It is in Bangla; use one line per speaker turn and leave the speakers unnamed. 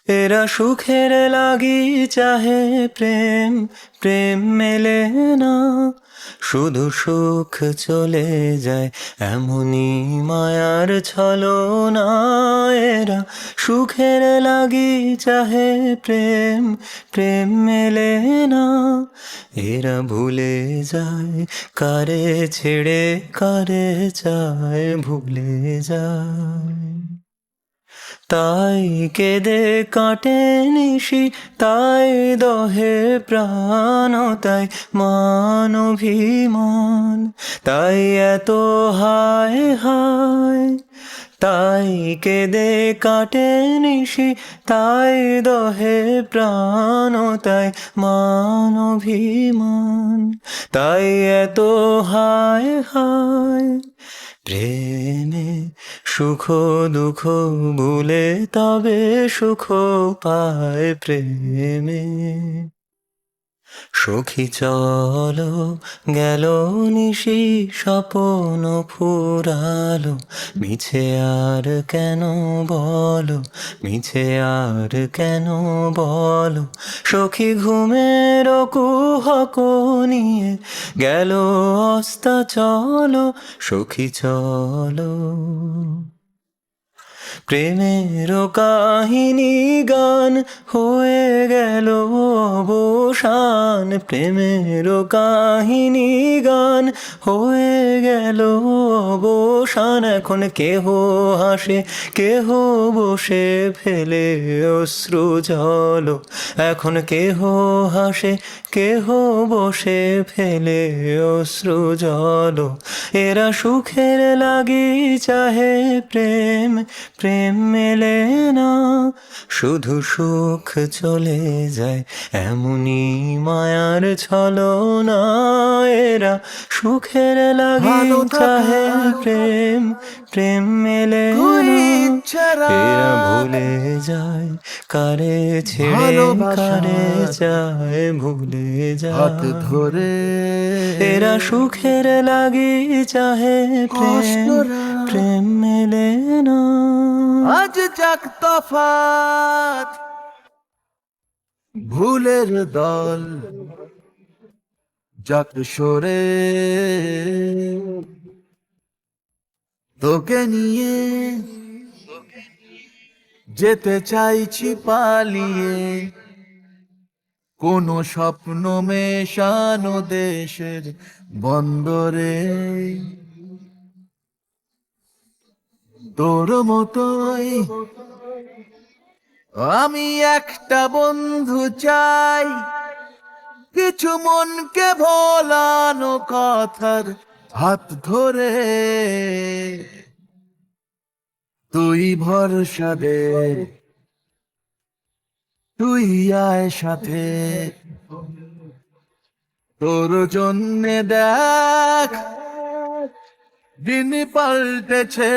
এরা সুখের লাগি চাহে প্রেম, প্রেম মেলে না। শুধু সুখ চলে যায় এমনই মায়ার ছলনা। এরা সুখের লাগি চাহে প্রেম, প্রেম মেলে না। এরা ভুলে যায় কারে ছেড়ে কারে চায়, ভুলে যায়। তাই কেঁদে কাটে নিশি, তাই দহে প্রাণ, তাই মান অভিমান, তাই এত হায় হায়। তাই কেঁদে কাটে নিশি, তাই দহে প্রাণ, তাই মান অভিমান, তাই এত হায় হায়। প্রেমে সুখ দুঃখ ভুলে তবে সুখ পায় প্রেমে। সখী চলো গেল নিশি, স্বপন ফুরালো, মিছে আর কেন বলো, মিছে আর কেন বলো। সখী ঘুমের কুহক নিয়ে গেল অস্তা চলো, সখী চলো। প্রেমের কাহিনী গান হয়ে গেল অবসান, প্রেমের কাহিনী গান হয়ে গেল অবসান। এখন কেহ হাসে কেহ বসে ফেলে অশ্রু জল, এখন কেহ হাসে কেহ বসে ফেলে অশ্রু জল। এরা সুখের লাগি চাহে প্রেম, প্রেম মেলে না। শুধু সুখ চলে যায় এমনই মায়ার ছলনা। এরা সুখের লাগি
ভালো
চাহে
থাকার
প্রেম, প্রেম মেলে
তুই
না।
ছাড়া
এরা ভুলে যায় কারে ছেড়ে কারে
ভালোবাসার
যায়, ভুলে
হাত
যায়।
ধরে
এরা সুখের লাগি চাহে
কষ্ট
প্রেম, প্রেম মেলে না।
আজ যাক তফাত ভুলের দল যাক সরে তোকে নিয়ে যেতে চাইছি পালিয়ে কোন স্বপ্ন মেশানো দেশের বন্দরে। তোর মতোই আমি একটা বন্ধু চাই, কিছু মনকে ভোলানো কথার হাত ধরে। তুই ভরসা দে, তুই আয় সাথে, তোর জন্যে দেখ দিন পাল্টেছে।